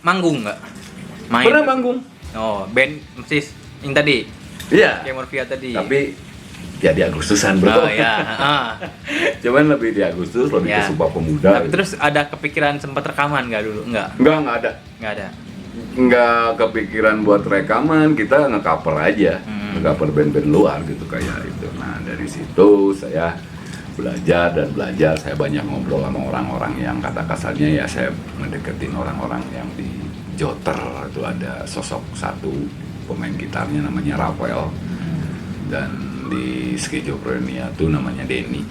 manggung nggak? Main? Pernah manggung. Oh, band masih yang tadi? Iya. Kayak Morfia tadi. Tapi ya di Agustusan bro. Oh ya. Cuman lebih di Agustus, lebih Ya. ke Sumpah Pemuda. Tapi terus ada kepikiran sempat rekaman nggak dulu? Nggak Nggak ada. Nggak ada. Nggak kepikiran buat rekaman, kita nge-cover aja. Nge-cover band-band luar gitu kayak itu. Nah dari situ saya belajar, saya banyak ngobrol sama orang-orang yang kata kasarnya ya saya mendeketin orang-orang yang di Joter. Itu ada sosok satu pemain gitarnya namanya Rafael, dan di Skizofrenia itu namanya Denny.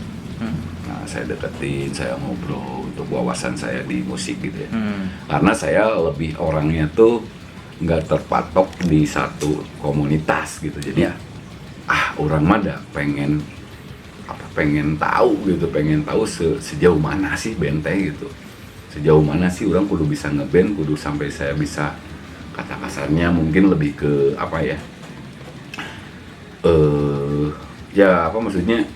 Nah saya deketin, saya ngobrol untuk wawasan saya di musik gitu ya. Karena saya lebih orangnya tuh nggak terpatok di satu komunitas gitu, jadi orang mah pengen tahu gitu, sejauh mana sih benteng gitu, sejauh mana sih orang kudu bisa ngeband, kudu sampai saya bisa kata kasarnya mungkin lebih ke apa ya, maksudnya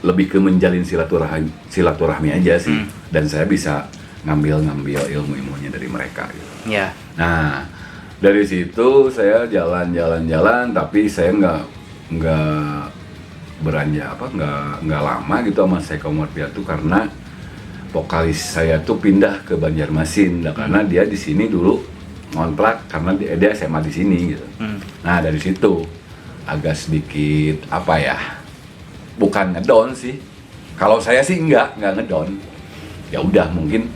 lebih ke menjalin silaturahmi aja sih. Dan saya bisa ngambil ilmu-ilmunya dari mereka gitu. Ya. Nah dari situ saya jalan, tapi saya nggak beranjak nggak lama gitu sama Psycho Morphia tuh, karena vokalis saya tuh pindah ke Banjarmasin. Nah, karena dia di sini dulu ngontrak karena dia SMA di sini gitu. Nah dari situ agak sedikit apa ya, bukan ngedown sih. Kalau saya sih nggak ngedown. Ya udah mungkin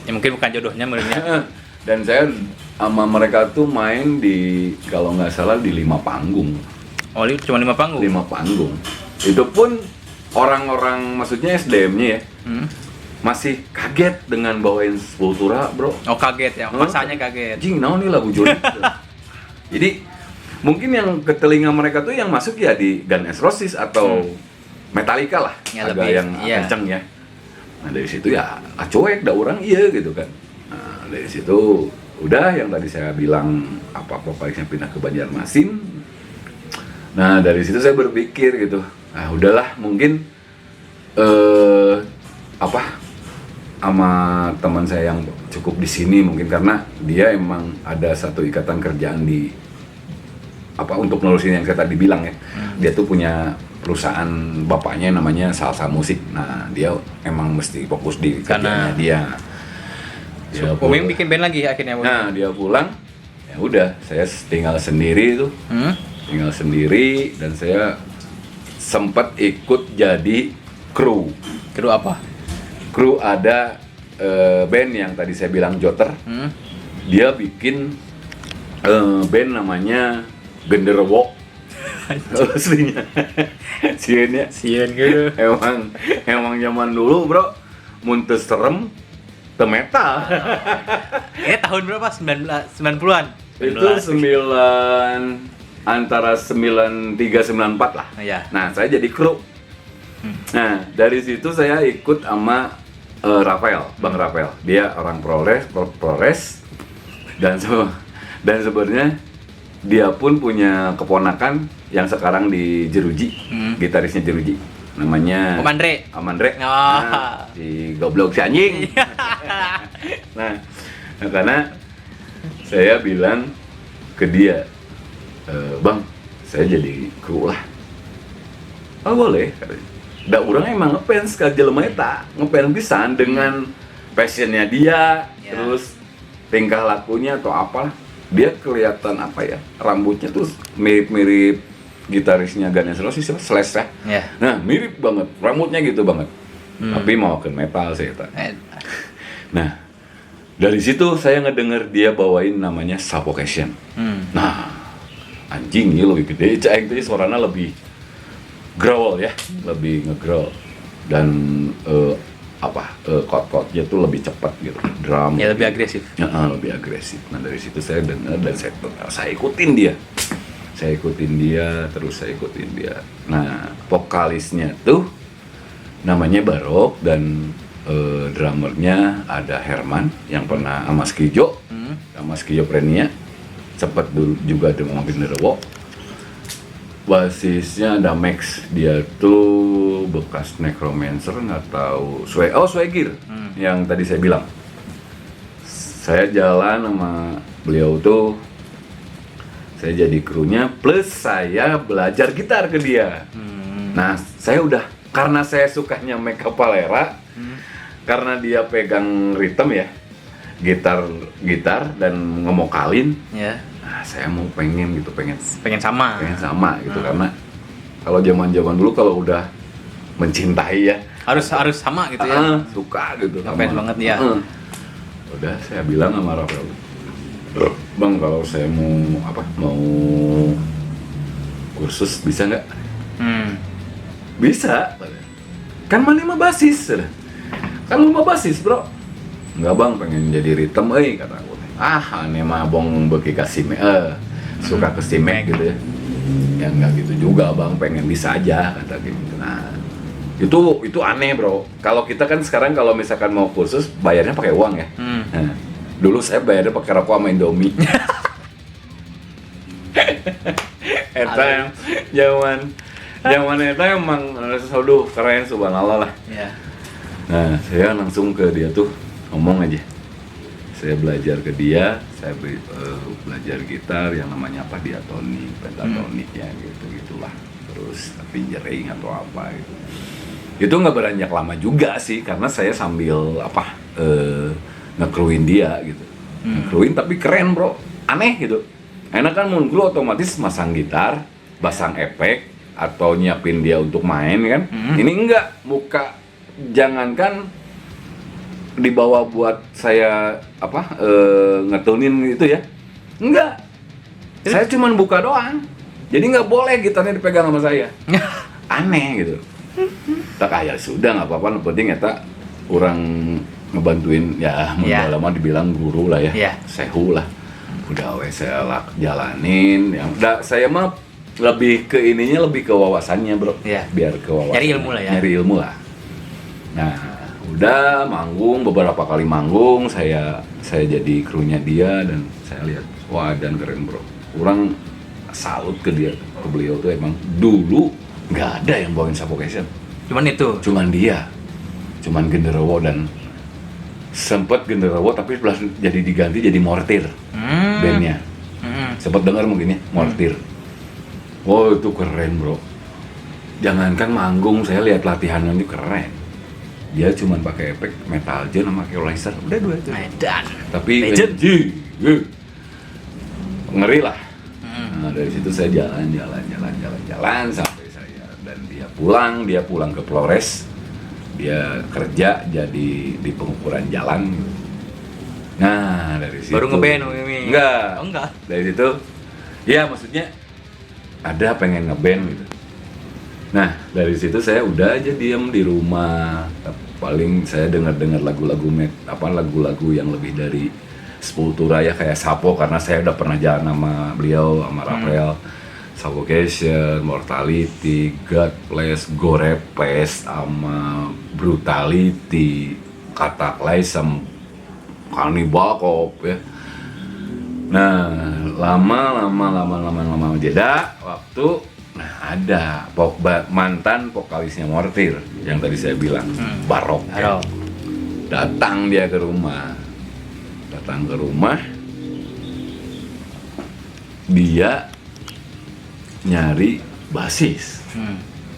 Ya mungkin bukan jodohnya menurutnya. dan saya sama mereka tuh main di, kalau nggak salah di 5 panggung. Oh, cuma 5 panggung? 5 panggung. Itu pun orang-orang, maksudnya SDM-nya ya, masih kaget dengan bawain Sepultura, bro. Oh, kaget ya, masanya kaget. Jing, naon nih lagu Joni. Jadi mungkin yang ke telinga mereka tuh yang masuk ya di Guns N' Roses atau Metallica lah, Ya, agak lebih, yang kenceng ya. Nah dari situ ya cuek, dah orang iya gitu kan. Nah dari situ udah yang tadi saya bilang apa vokalisnya pindah ke Banjarmasin. Nah dari situ saya berpikir gitu, nah udahlah mungkin sama teman saya yang cukup di sini, mungkin karena dia emang ada satu ikatan kerjaan di untuk nerusin yang saya tadi bilang ya. Dia tuh punya perusahaan bapaknya namanya Salsa Musik. Nah dia emang mesti fokus di kerjanya dia. Uming bikin band lagi akhirnya. Nah dia pulang, ya udah saya tinggal sendiri tuh. Tinggal sendiri, dan saya sempat ikut jadi kru. Kru apa? Kru ada band yang tadi saya bilang Joter. Dia bikin band namanya Genderuwo. Aslinya. Sieun gitu. Emang zaman dulu, bro. Mun teu serem, teu metal. Tahun berapa? 90-an. Itu antara 93 94 lah. Iya. Nah, saya jadi kru. Nah, dari situ saya ikut sama Rafael, Bang Rafael. Dia orang Polres dan sebenarnya dia pun punya keponakan yang sekarang di Jeruji, gitarisnya Jeruji, namanya Amandre. Oh. Nah, si goblok si anjing. nah, karena saya bilang ke dia, Bang, saya jadi kru lah. Oh boleh, katanya. Da urang emang ngefans ka jelema eta, ngefans pisan dengan passionnya dia, terus tingkah lakunya atau apa. Dia kelihatan apa ya, rambutnya tuh mirip-mirip gitarisnya Guns N' Roses, Slash ya. Nah mirip banget, rambutnya gitu banget. Tapi mau ke metal sih eta. Nah dari situ saya ngedenger dia bawain namanya Suffocation. Nah anjing ini lebih gede, cahing tadi suaranya lebih growl ya, lebih nge-growl, dan chord-chordnya tuh lebih cepat gitu, drum ya lebih agresif. Lebih agresif. Nah dari situ saya dengar dan saya ikutin dia, terus saya ikutin dia. Nah vokalisnya tuh namanya Barok, dan drummernya ada Herman yang pernah sama Skizofrenia, sempat dulu juga ada mau Genderuwo. Basisnya ada Max, dia tuh bekas Necromancer, nggak tahu Swagir yang tadi saya bilang. saya jalan sama beliau tuh, saya jadi krunya plus saya belajar gitar ke dia. Nah, saya udah, karena saya sukanya Mike Cavalera, karena dia pegang ritme ya, gitar dan ngemokalin. Ya. Nah, saya mau pengen sama gitu, karena kalau zaman dulu kalau udah mencintai ya harus sama gitu ya. Suka gitu. Ngefans banget ya. Udah saya bilang sama Rafael, Bang, kalau saya mau kursus bisa nggak? Bisa. Kan mana mah basis. Kan lu mah basis, Bro. Enggak, Bang, pengen jadi ritme kata aku. Aneh mah bong beki kasih suka ke simek gitu ya. Ya enggak gitu juga, Bang, pengen bisa aja kata gitu. Nah, itu aneh, Bro. Kalau kita kan sekarang kalau misalkan mau kursus bayarnya pakai uang ya. Nah, dulu saya bayarnya pakai rokok sama Indomie. Eta zaman eta emang aduh keren, subhanallah lah. Iya. Nah, saya langsung ke dia tuh ngomong aja. Saya belajar ke dia, saya belajar gitar yang namanya apa, diatonik, pentatonik ya gitu-gitulah. Terus fingering atau apa gitu. Itu nggak beranjak lama juga sih, karena saya sambil ngekruin dia gitu. Ngekruin tapi keren, Bro. Aneh gitu. Enak kan mun kru otomatis masang gitar, pasang efek atau nyiapin dia untuk main kan. Ini enggak, jangankan dibawa buat saya ngetunin gitu ya. Enggak. Saya cuman buka doang. Jadi nggak boleh gitarnya dipegang sama saya. Aneh gitu. Tak ya sudah, nggak apa-apa, yang penting eta orang ngebantuin ya, lama dibilang guru lah ya, sehu lah. Udah saya jalanin, yang saya mah lebih ke wawasannya, Bro. Biar ke wawasan. Nyari ilmu lah. Nah, udah manggung, beberapa kali manggung, saya jadi krunya dia dan saya lihat, wah, dan keren, Bro. Orang salut ke beliau tuh, emang dulu nggak ada yang bawain Suffocation. Cuman dia. Cuman Genderuwo, dan sempet Genderuwo tapi jadi diganti jadi Mortir. Bandnya. Sempet dengar mungkin ya, Mortir. Oh, itu keren, Bro. Jangankan manggung, saya lihat latihannya itu keren. Dia cuman pakai efek Metal Gen sama equalizer. Udah dua itu. Tapi ngeri lah. Nah, dari situ saya jalan sampai saya dan dia pulang ke Flores. Dia kerja jadi di pengukuran jalan. Nah, dari situ baru ngeband enggak. Dari situ ya, maksudnya ada pengen ngeband gitu. Nah, dari situ saya udah aja diem di rumah. Paling saya dengar lagu-lagu yang lebih dari Sepultura ya, kayak Sapo, karena saya udah pernah jalan sama beliau, sama Rafael. Suffocation, Mortality, God Bless, Gorepes, sama Brutality, Cataclysm, Cannibal Corpse ya. Nah, lama jeda waktu. Nah, ada mantan vokalisnya Mortir yang tadi saya bilang, Barok ya. Datang dia ke rumah. Dia nyari basis.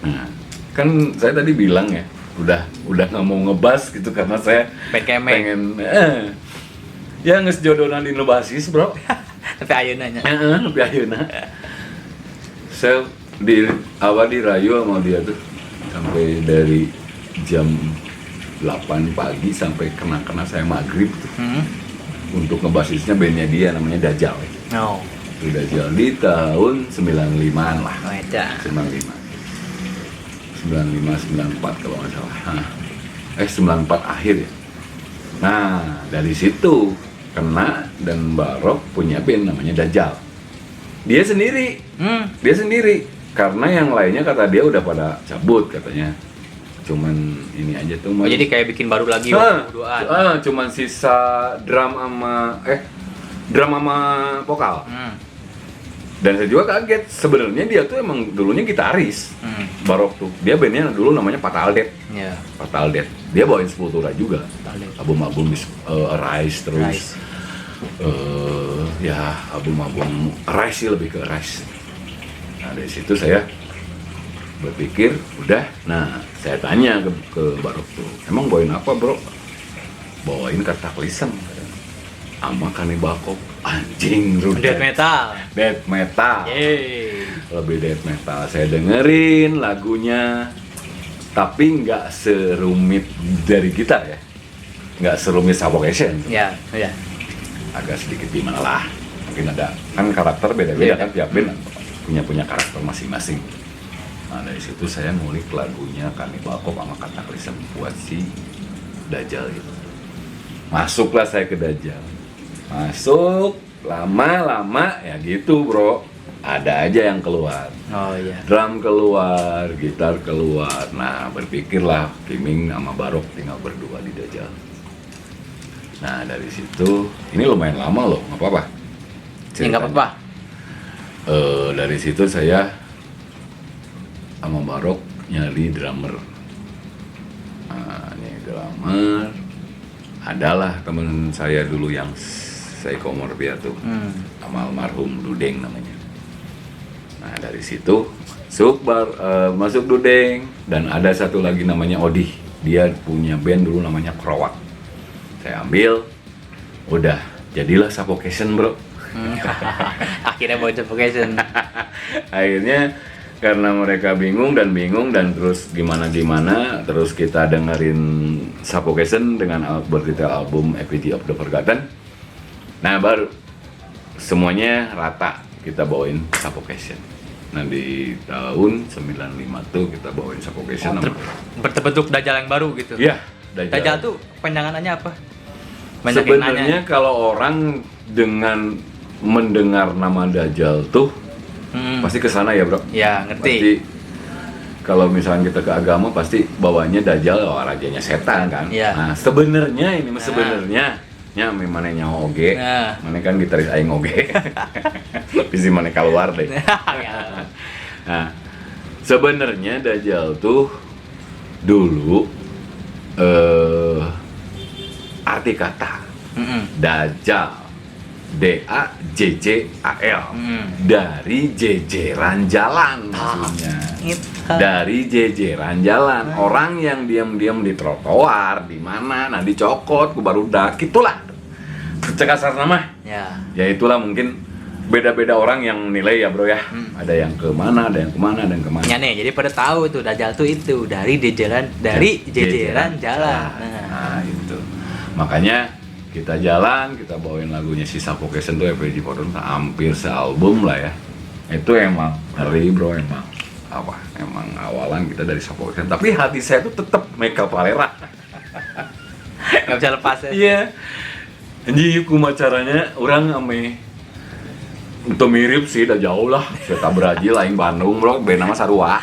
Nah, kan saya tadi bilang ya, udah nggak mau ngebas gitu karena saya pengen ya ngesjodonan di basis, Bro. Tapi ayeunanya. Tapi ayeuna. Saya dirayu sama dia tuh sampai dari jam 8 pagi sampai kena saya maghrib tuh. Untuk ngebasisnya bandnya dia namanya Dajjal. Itu Dajjal di tahun 95-an lah. 95-94 kalau nggak salah. 94 akhir ya. Nah, dari situ kena, dan Barok punya band namanya Dajjal. Dia sendiri. Karena yang lainnya kata dia udah pada cabut katanya. Cuman ini aja tuh. Jadi kayak bikin baru lagi waktu cuman sisa drum sama vokal. Dan saya juga kaget, sebenarnya dia tuh emang dulunya gitaris. Barok tuh. Dia bandnya dulu namanya Fatal Death. Fatal Death. Dia bawain Sepultura juga. Album Arise terus. Ya album-album Rise sih, lebih ke Rise. Nah dari situ saya berpikir udah, nah saya tanya ke Barok tuh, emang bawain apa bro? Bawain Cataclysm sama Cannibal Corpse. Anjing, Death metal. Death metal. Yeay. Lebih death metal. Saya dengerin lagunya, tapi nggak serumit dari gitar ya, nggak serumit Suffocation. Ya, ya. Agak sedikit gimana lah, mungkin ada kan karakter beda-beda Iya. kan, tiap band punya karakter masing-masing. Nah dari situ saya ngulik lagunya Cannibal Corpse sama Cataclysm buat si Dajjal itu. Masuklah saya ke Dajjal, masuk lama-lama ya gitu bro, ada aja yang keluar, Oh iya. drum keluar, gitar keluar. Nah berpikirlah Kiming sama Barok tinggal berdua di Dajjal. Nah dari situ, ini lumayan lama loh, nggak apa-apa. Ya nggak apa-apa. Dari situ saya sama Barok nyari drummer. Nah, ini drummer. Adalah temen saya dulu yang Psychomorbia tuh, sama almarhum Dudeng namanya. Nah dari situ masuk Dudeng, dan ada satu lagi namanya Odih. Dia punya band dulu namanya Krowak. Saya ambil, udah jadilah Suffocation bro. Akhirnya bawa Suffocation. Akhirnya karena mereka bingung dan terus gimana terus kita dengerin Suffocation dengan bertitel album Effigy of the Forgotten. Nah baru semuanya rata kita bawain Suffocation. Nah di tahun 95 tuh kita bawain Suffocation. Berbentuk Dajjal yang baru gitu. Iya, Dajjal tuh panjangannya apa? Banyak yang sebenarnya nanya. kalau orang dengan mendengar nama Dajjal tuh pasti kesana ya bro. Ya ngerti. Pasti kalau misalnya kita ke agama pasti bawanya Dajjal, rajanya setan kan. Iya. Nah sebenarnya ini sebenarnya nya mana nyawa oge, Nah. mana kan gitaris aing oge. Tapi si mana keluar deh. Ya. Nah sebenarnya Dajjal tuh dulu arti kata Dajjal, D-A-J-J-A-L, dari jejeran jalan maksudnya. Dari jejeran jalan, orang yang diam-diam di trotoar, di mana, nah dicokot, ku barudak, gitulah. Cekasar nama. Ya itulah mungkin beda-beda orang yang nilai ya bro ya. Ada yang kemana, ada yang kemana, ada yang kemana. Ya nih, jadi pada tahu tuh Dajjal tuh itu dari jejeran jalan. Nah itu. Makanya kita jalan, kita bawain lagunya si Suffocation tuh Effigy of the Forgotten hampir sealbum lah ya. Itu emang ngeri bro, emang awalan kita dari Suffocation. Tapi hati saya tuh tetap Michael Valera. Nggak bisa lepas ya. Iya. Anjing kumaha caranya orang ame untuk mirip sih, udah jauh lah. Kita Brazil, lain Bandung bro, band nama Sarua.